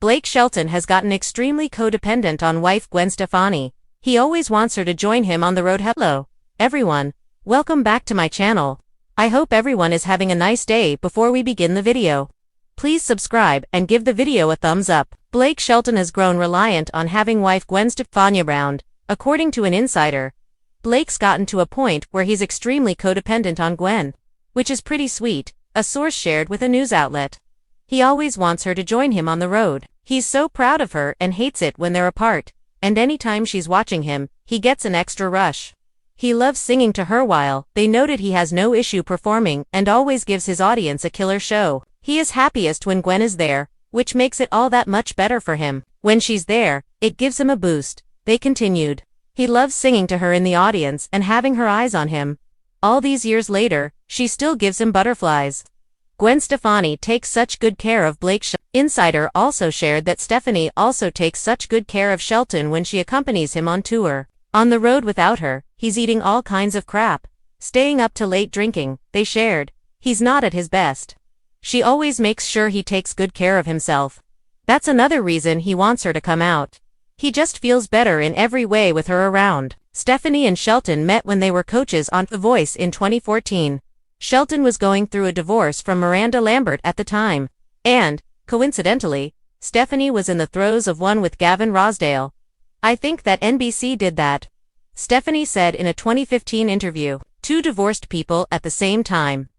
Blake Shelton has gotten extremely codependent on wife Gwen Stefani. He always wants her to join him on the road. Hello, everyone. Welcome back to my channel. I hope everyone is having a nice day. Before we begin the video, please subscribe and give the video a thumbs up. Blake Shelton has grown reliant on having wife Gwen Stefani around. According to an insider, Blake's gotten to a point where he's extremely codependent on Gwen, which is pretty sweet, a source shared with a news outlet. He always wants her to join him on the road. He's so proud of her and hates it when they're apart, and anytime she's watching him, he gets an extra rush. He loves singing to her while they noted he has no issue performing and always gives his audience a killer show. He is happiest when Gwen is there, which makes it all that much better for him. When she's there, it gives him a boost. They continued. He loves singing to her in the audience and having her eyes on him. All these years later, she still gives him butterflies. Gwen Stefani takes such good care of Blake. Insider also shared that Stefani also takes such good care of Shelton when she accompanies him on tour. On the road without her, he's eating all kinds of crap, staying up to late drinking, they shared. He's not at his best. She always makes sure he takes good care of himself. That's another reason he wants her to come out. He just feels better in every way with her around. Stefani and Shelton met when they were coaches on The Voice in 2014. Shelton was going through a divorce from Miranda Lambert at the time. And, coincidentally, Stefani was in the throes of one with Gavin Rossdale. I think that NBC did that, Stefani said in a 2015 interview. Two divorced people at the same time.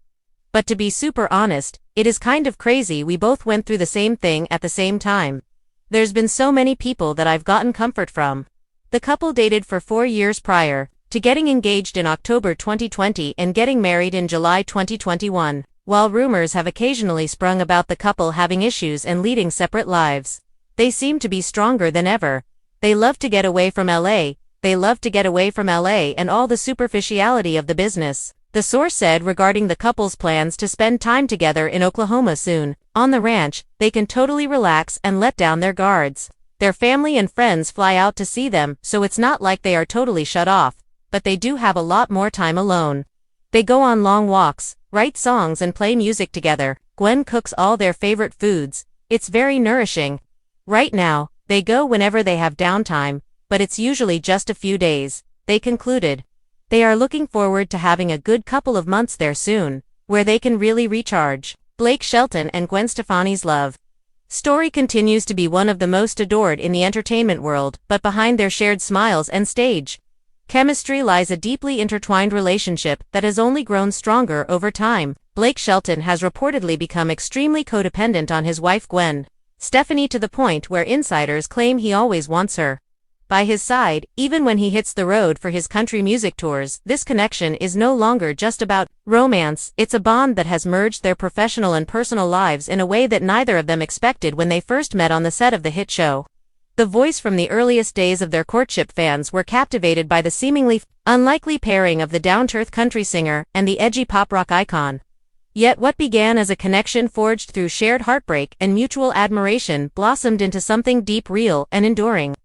But to be super honest, it is kind of crazy we both went through the same thing at the same time. There's been so many people that I've gotten comfort from. The couple dated for 4 years prior to getting engaged in October 2020 and getting married in July 2021. While rumors have occasionally sprung about the couple having issues and leading separate lives, they seem to be stronger than ever. They love to get away from LA. They love to get away from LA and all the superficiality of the business, the source said regarding the couple's plans to spend time together in Oklahoma soon. On the ranch, they can totally relax and let down their guards. Their family and friends fly out to see them, so it's not like they are totally shut off, but they do have a lot more time alone. They go on long walks, write songs and play music together. Gwen cooks all their favorite foods. It's very nourishing. Right now, they go whenever they have downtime, but it's usually just a few days, they concluded. They are looking forward to having a good couple of months there soon, where they can really recharge. Blake Shelton and Gwen Stefani's love story continues to be one of the most adored in the entertainment world, but behind their shared smiles and stage chemistry lies a deeply intertwined relationship that has only grown stronger over time. Blake Shelton has reportedly become extremely codependent on his wife Gwen Stefani to the point where insiders claim he always wants her by his side, even when he hits the road for his country music tours. This connection is no longer just about romance, it's a bond that has merged their professional and personal lives in a way that neither of them expected when they first met on the set of the hit show The Voice. From the earliest days of their courtship, fans were captivated by the seemingly unlikely pairing of the down-to-earth country singer and the edgy pop-rock icon. Yet what began as a connection forged through shared heartbreak and mutual admiration blossomed into something deep, real, and enduring.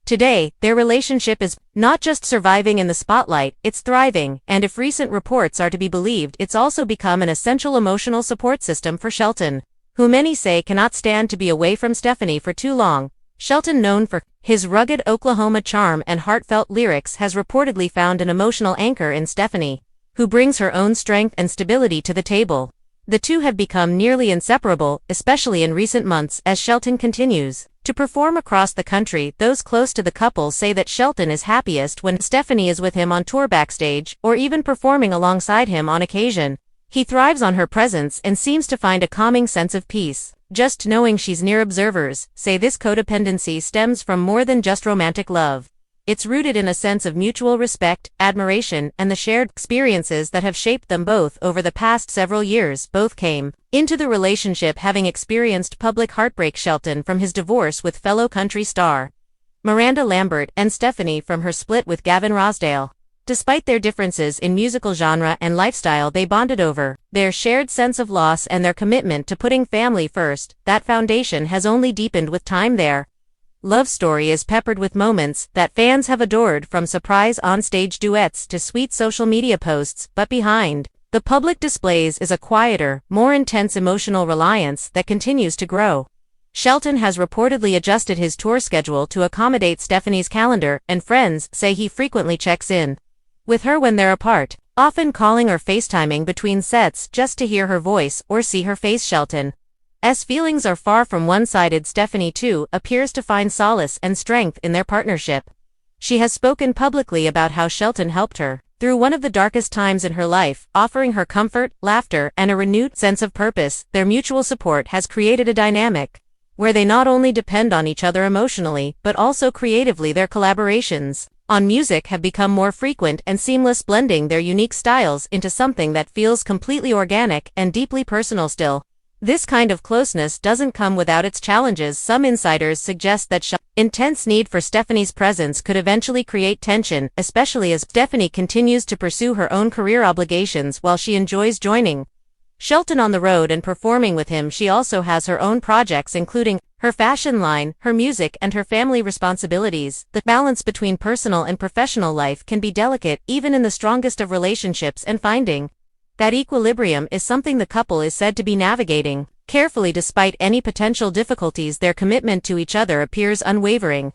Today, their relationship is not just surviving in the spotlight, it's thriving, and if recent reports are to be believed, it's also become an essential emotional support system for Shelton, who many say cannot stand to be away from Stefani for too long. Shelton, known for his rugged Oklahoma charm and heartfelt lyrics, has reportedly found an emotional anchor in Stefani, who brings her own strength and stability to the table. The two have become nearly inseparable, especially in recent months as Shelton continues to perform across the country. Those close to the couple say that Shelton is happiest when Stefani is with him on tour, backstage, or even performing alongside him on occasion. He thrives on her presence and seems to find a calming sense of peace just knowing she's near. Observers say this codependency stems from more than just romantic love. It's rooted in a sense of mutual respect, admiration, and the shared experiences that have shaped them both over the past several years. Both came into the relationship having experienced public heartbreak, Shelton from his divorce with fellow country star Miranda Lambert, and Stefani from her split with Gavin Rossdale. Despite their differences in musical genre and lifestyle, they bonded over their shared sense of loss and their commitment to putting family first. That foundation has only deepened with time. Their love story is peppered with moments that fans have adored, from surprise onstage duets to sweet social media posts, but behind the public displays is a quieter, more intense emotional reliance that continues to grow. Shelton has reportedly adjusted his tour schedule to accommodate Stefani's calendar, and friends say he frequently checks in with her when they're apart, often calling or FaceTiming between sets just to hear her voice or see her face. Shelton's feelings are far from one-sided. Stefani, too, appears to find solace and strength in their partnership. She has spoken publicly about how Shelton helped her through one of the darkest times in her life, offering her comfort, laughter, and a renewed sense of purpose. Their mutual support has created a dynamic where they not only depend on each other emotionally, but also creatively. Their collaborations on music have become more frequent and seamless, blending their unique styles into something that feels completely organic and deeply personal. Still, this kind of closeness doesn't come without its challenges. Some insiders suggest that Shelton's intense need for Stefani's presence could eventually create tension, especially as Stefani continues to pursue her own career obligations while she enjoys joining Shelton on the road and performing with him. She also has her own projects, including her fashion line, her music, and her family responsibilities. The balance between personal and professional life can be delicate, even in the strongest of relationships, and finding that equilibrium is something the couple is said to be navigating carefully. Despite any potential difficulties, their commitment to each other appears unwavering.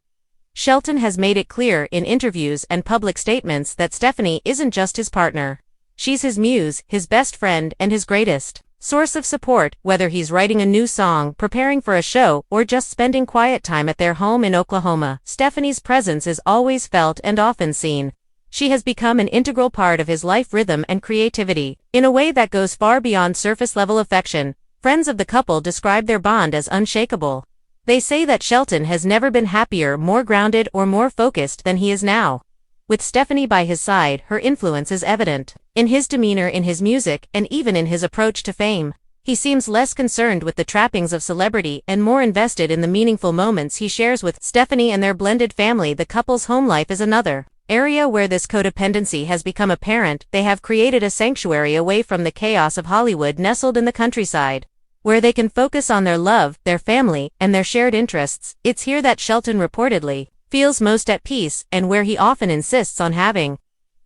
Shelton has made it clear in interviews and public statements that Stefani isn't just his partner. She's his muse, his best friend, and his greatest source of support, whether he's writing a new song, preparing for a show, or just spending quiet time at their home in Oklahoma. Stefani's presence is always felt and often seen. She has become an integral part of his life, rhythm, and creativity, in a way that goes far beyond surface-level affection. Friends of the couple describe their bond as unshakable. They say that Shelton has never been happier, more grounded, or more focused than he is now. With Stefani by his side, her influence is evident in his demeanor, in his music, and even in his approach to fame. He seems less concerned with the trappings of celebrity and more invested in the meaningful moments he shares with Stefani and their blended family. The couple's home life is another area where this codependency has become apparent. They have created a sanctuary away from the chaos of Hollywood, nestled in the countryside, where they can focus on their love, their family, and their shared interests. It's here that Shelton reportedly feels most at peace, and where he often insists on having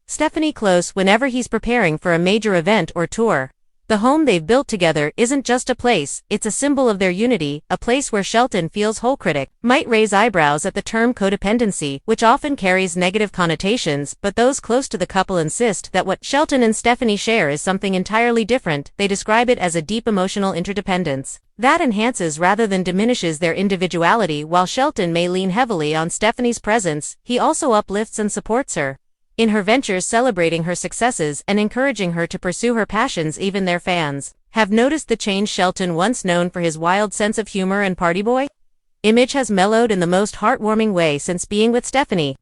Stefani close whenever he's preparing for a major event or tour. The home they've built together isn't just a place, it's a symbol of their unity, a place where Shelton feels whole. Critic might raise eyebrows at the term codependency, which often carries negative connotations, but those close to the couple insist that what Shelton and Stefani share is something entirely different. They describe it as a deep emotional interdependence that enhances rather than diminishes their individuality. While Shelton may lean heavily on Stefani's presence, he also uplifts and supports her in her ventures, celebrating her successes and encouraging her to pursue her passions. Even their fans have noticed the change. Shelton, once known for his wild sense of humor and party boy image, has mellowed in the most heartwarming way since being with Stefani.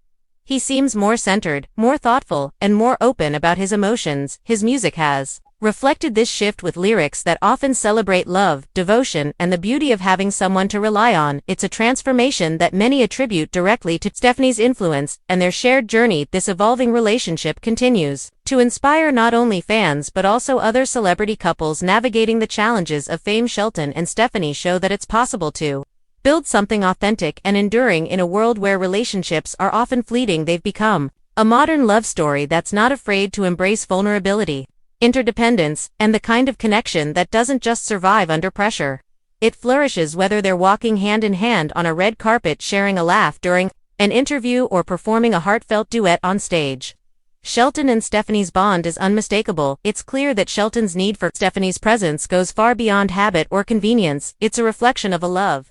He seems more centered, more thoughtful, and more open about his emotions. His music has reflected this shift, with lyrics that often celebrate love, devotion, and the beauty of having someone to rely on. It's a transformation that many attribute directly to Stefani's influence and their shared journey. This evolving relationship continues to inspire not only fans but also other celebrity couples navigating the challenges of fame. Shelton and Stefani show that it's possible to build something authentic and enduring in a world where relationships are often fleeting. They've become a modern love story that's not afraid to embrace vulnerability, interdependence, and the kind of connection that doesn't just survive under pressure. It flourishes whether they're walking hand in hand on a red carpet, sharing a laugh during an interview, or performing a heartfelt duet on stage. Shelton and Stefani's bond is unmistakable. It's clear that Shelton's need for Stefani's presence goes far beyond habit or convenience. It's a reflection of a love